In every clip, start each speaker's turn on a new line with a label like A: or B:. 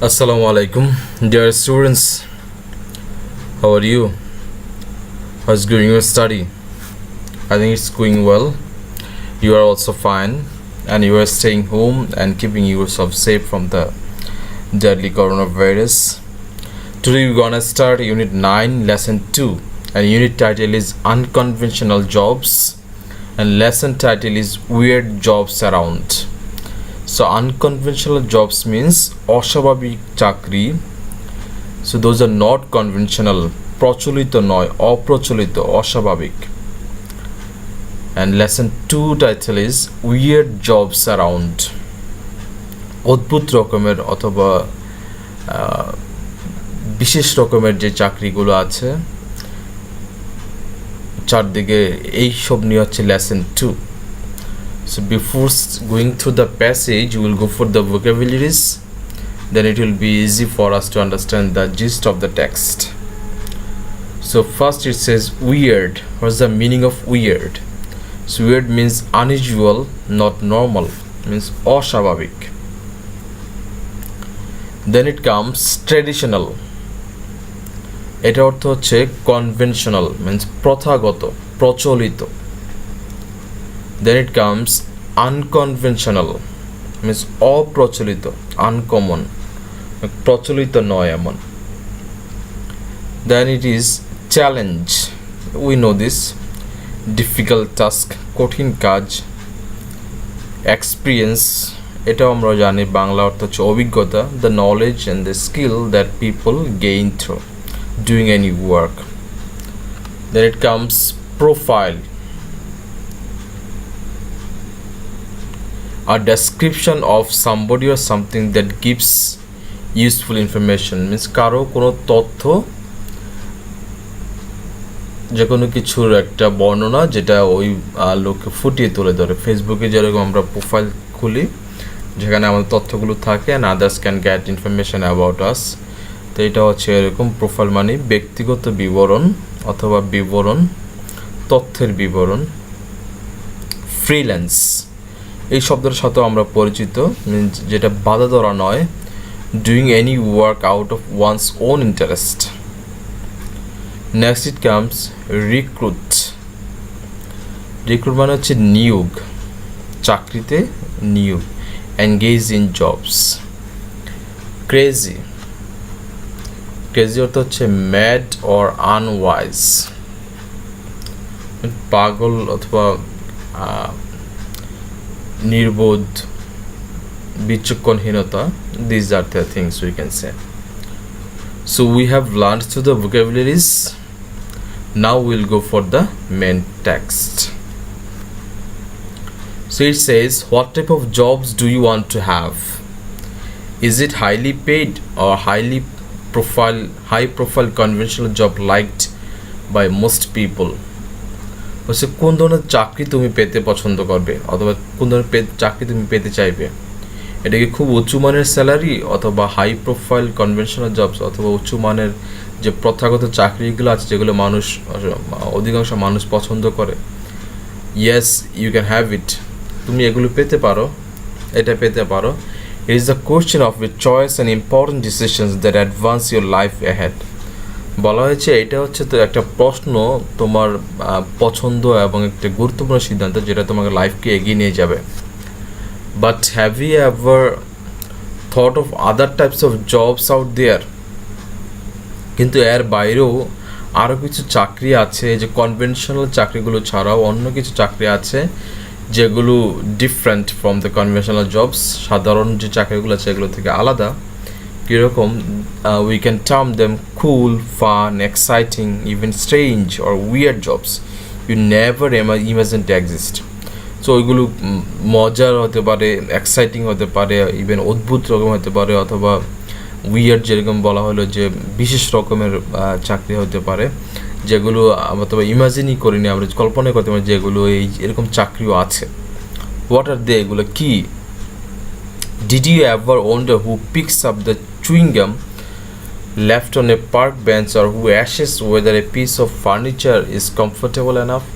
A: Assalamu alaikum, dear students. How are you? How's going your study? I think it's going well. You are also fine, and you are staying home and keeping yourself safe from the deadly coronavirus. Today we're gonna start Unit 9, Lesson 2, and Unit title is Unconventional Jobs, and Lesson title is Weird Jobs Around. So unconventional jobs means অস্বাভাবিক চাকরি. So those are not conventional, প্রচলিত নয়, অপ্রচলিত, অস্বাভাবিক. And lesson 2 title is weird jobs around. অদ্ভুত রকমের অথবা বিশেষ রকমের যে চাকরিগুলো আছে চারদিকে এই সব নিয়ে হচ্ছে lesson 2. So before going through the passage, you will go for the vocabularies. Then it will be easy for us to understand the gist of the text. So first it says weird. What's the meaning of weird? So weird means unusual, not normal. It means অস্বাভাবিক. Then it comes traditional. এটা অর্থ হচ্ছে conventional, means প্রথাগত, প্রচলিত. Then it comes unconventional, means অপ্রচলিত, uncommon, প্রচলিত নয় এমন. Then it is challenge. We know this. Difficult task, কঠিন কাজ. Experience, এটাও আমরা জানি বাংলা অর্থ হচ্ছে অভিজ্ঞতা, the knowledge and the skill that people gain through doing any work. Then it comes profile. A description of somebody or something that gives useful information, means কারো কোনো তথ্য, যে কোনো কিছুর একটা বর্ণনা যেটা ওই লোককে ফুটিয়ে তুলে ধরে. ফেসবুকে যেরকম আমরা প্রোফাইল খুলি যেখানে আমাদের তথ্যগুলো থাকে and others can get information about us, তো এটা হচ্ছে এরকম প্রোফাইল মানে ব্যক্তিগত বিবরণ অথবা বিবরণ, তথ্যের বিবরণ. ফ্রিল্যান্স এই শব্দের সাথে আমরা পরিচিত, মিনস যেটা বাধা ধরা নয়, doing any work out of one's own interest. Next it comes recruit. Recruit মানে হচ্ছে নিয়োগ, চাকরিতে নিয়োগ. Engage in jobs. Crazy. Crazy অর্থ হচ্ছে ম্যাড অর আনওয়াইজ, পাগল অথবা নির্বোধ, বিচক্ষণহীনতা. These are the things we can say. So we have learned through the vocabularies. Now we'll go for the main text. So it says, what type of jobs do you want to have? Is it highly paid or high profile conventional job liked by most people? হচ্ছে কোন ধরনের চাকরি তুমি পেতে পছন্দ করবে অথবা কোন ধরনের চাকরি তুমি পেতে চাইবে. এটা কি খুব উঁচু মানের স্যালারি অথবা হাই প্রোফাইল কনভেনশনাল জবস অথবা উঁচু মানের যে প্রথাগত চাকরিগুলো আছে যেগুলো অধিকাংশ মানুষ পছন্দ করে. Yes, you can have it. তুমি এগুলো পেতে পারো, এটা পেতে পারো. It is the question of your choice and important decisions that advance your life ahead. বলা হয়েছে এটা হচ্ছে তো একটা প্রশ্ন, তোমার পছন্দ এবং একটা গুরুত্বপূর্ণ সিদ্ধান্ত যেটা তোমাকে লাইফকে এগিয়ে নিয়ে যাবে. But have you ever thought of other types of jobs out there? কিন্তু এর বাইরেও আরও কিছু চাকরি আছে, যে কনভেনশনাল চাকরিগুলো ছাড়াও অন্য কিছু চাকরি আছে যেগুলো different from the conventional jobs, সাধারণ যে চাকরিগুলো আছে এগুলো থেকে আলাদা. কীরকম? we can term them cool, fun, exciting, even strange or weird jobs you never imagined to exist. So ওইগুলো মজার হতে পারে, এক্সাইটিং হতে পারে, ইভেন অদ্ভুত রকম হতে পারে, অথবা উইয়ার্ড যেরকম বলা হলো যে বিশেষ রকমের চাকরি হতে পারে যেগুলো অথবা ইমাজিনই করিনি, আমরা কল্পনা করতে পারি যেগুলো এরকম চাকরিও আছে. হোয়াট আর দে? এগুলো কি? Did you ever wonder who picks up the chewing gum left on a park bench or who asks whether a piece of furniture is comfortable enough?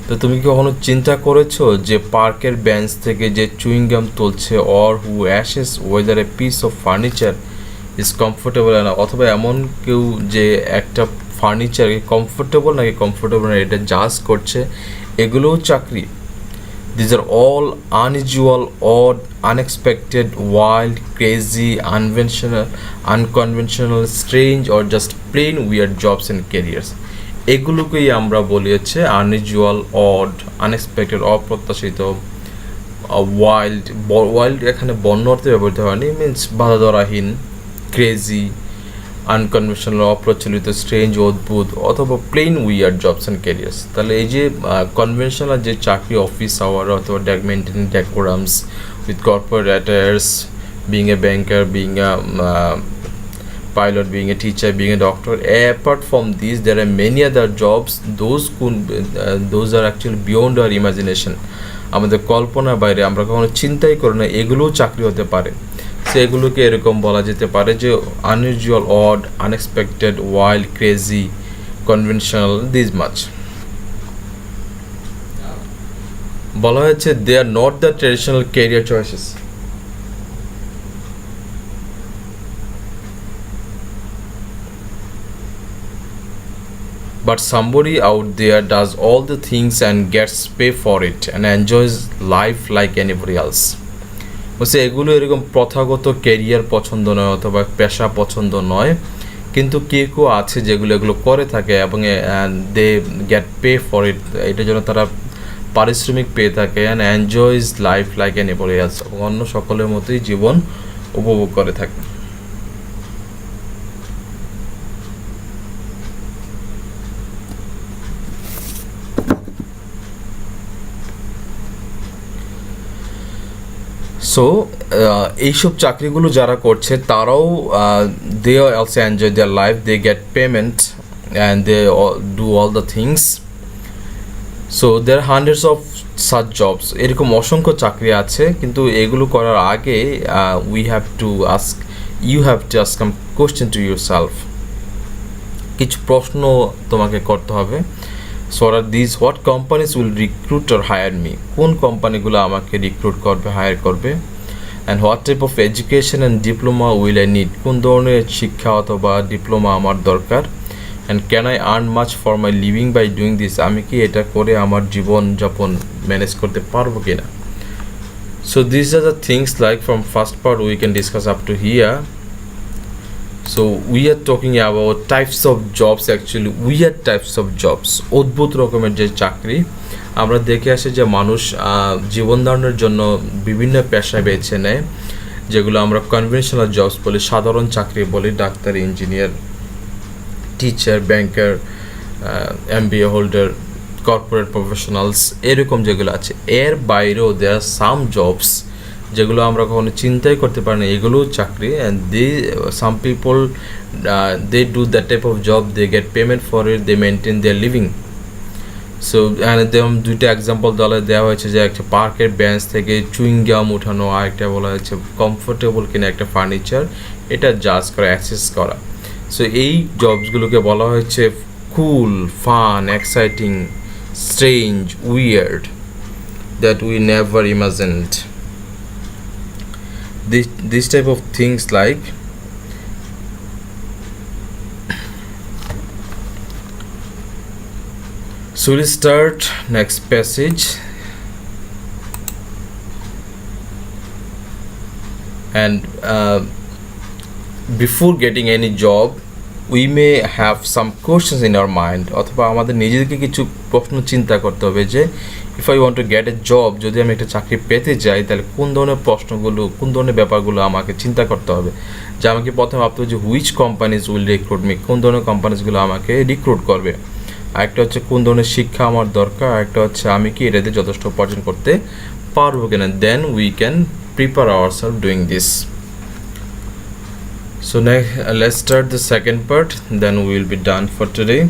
A: তো তুমি কি কখনো চিন্তা করেছো যে পার্কের বেঞ্চ থেকে যে চুইং গাম তুলছে, or who asks whether a piece of furniture is comfortable না, অথবা এমন কেউ যে একটা ফার্নিচার কমফোর্টেবল নাকি কমফোর্টেবল না এটা জাজ করছে, এগুলোও চাকরি। These are all unusual, odd, unexpected, wild, crazy, unconventional, strange or just plain weird jobs and careers. এগুলোকেই আমরা বলি হচ্ছে আনইউজুয়াল, অড, আনএক্সপেক্টেড, অপ্রত্যাশিত, ওয়াইল্ড। ওয়াইল্ড এখানে বন্য অর্থে ব্যবহৃত হয়নি, মিনস বাধাধরাহীন, ক্রেজি, আনকনভেনশনাল, অপ্রচলিত, স্ট্রেঞ্জ, অদ্ভুত, অথবা plain weird jobs and careers. তাহলে এই যে কনভেনশনাল যে চাকরি, অফিস আওয়ার অথবা maintaining decorums with corporate attires, being a banker, being a pilot, being a teacher, being a doctor. Apart from these, there are many other jobs. Those are actually beyond our imagination. আমাদের কল্পনার বাইরে, আমরা কখনো চিন্তাই করি না এগুলোও চাকরি হতে পারে। সেগুলোকে এরকম বলা যেতে পারে যে unusual, odd, unexpected, wild, crazy, conventional, this much. বলা হয়েছে they are not the traditional career choices. But somebody out there does all the things and gets pay for it and enjoys life like anybody else. বলছে এগুলো এরকম প্রথাগত career পছন্দ নয় অথবা পেশা পছন্দ নয়, কিন্তু কেউ আছে যেগুলো এগুলো করে থাকে এবং they get pay for it, এটার জন্য তারা পারিশ্রমিক পেয়ে থাকে, and enjoys life like anybody else, এবং অন্য সকলের মতোই জীবন উপভোগ করে থাকে। সো এইসব চাকরিগুলো যারা করছে তারাও they also enjoy their life, they get payment and they do all the things. So there hundreds of such jobs, এরকম অসংখ্য চাকরি আছে, কিন্তু এগুলো করার আগে you have to ask some question to yourself, কিছু প্রশ্ন তোমাকে করতে হবে। So are this, what companies will recruit or hire me, কোন কোম্পানিগুলো আমাকে রিক্রুট করবে, হায়ার করবে। And what type of education and diploma will I need, কোন ধরনের শিক্ষা অথবা ডিপ্লোমা আমার দরকার। And can I earn much for my living by doing this, আমি কি এটা করে আমার জীবনযাপন ম্যানেজ করতে পারবো কিনা। So this are the things like from first part we can discuss up to here. So we are talking about types of jobs, actually weird types of jobs, অদ্ভুত রকমের যে চাকরি আমরা দেখে আসি যে মানুষ জীবন ধারণের জন্য বিভিন্ন পেশা বেছে নেয়, যেগুলো আমরা কনভেনশনাল জবস বলি, সাধারণ চাকরি বলি, ডাক্তার, ইঞ্জিনিয়ার, টিচার, ব্যাংকার, MBA হোল্ডার, কর্পোরেট প্রফেশনালস, এরকম যেগুলো আছে। এর বাইরেও দেয়ার আর সাম জবস যেগুলো আমরা কখনো চিন্তাই করতে পারি না, এগুলোও চাকরি। And some people they do that type of job, they get payment for it, they maintain their living. So যেমন দুইটা এক্সাম্পল দেওয়া হয়েছে যে একটা পার্কের বেঞ্চ থেকে চুইংগাম উঠানো, আর একটা বলা হয়েছে কমফোর্টেবল কিনা একটা ফার্নিচার, এটা জাজ করা, অ্যাক্সেস করা। সো এই জবসগুলোকে বলা হয়েছে cool, fun, exciting, strange, weird, that we never imagined. This type of things like so we'll start next passage, and before getting any job we may have some questions in our mind, অথবা আমাদের নিজেদেরকে কিছু প্রশ্ন চিন্তা করতে হবে যে if I want to get A job, যদি আমি একটা চাকরি পেতে যাই তাহলে কোন ধরনের প্রশ্নগুলো, কোন ধরনের ব্যাপারগুলো আমাকে চিন্তা করতে হবে। যে আমাকে প্রথমে ভাবতে হবে যে which companies will recruit me, কোন ধরনের কোম্পানিজগুলো আমাকে রিক্রুট করবে। আরেকটা হচ্ছে কোন ধরনের শিক্ষা আমার দরকার, আরেকটা হচ্ছে আমি কি এটাতে যথেষ্ট উপার্জন করতে পারবো কিনা। Then we can prepare ourselves doing this. So next, let's start the second part, then we will be done for today.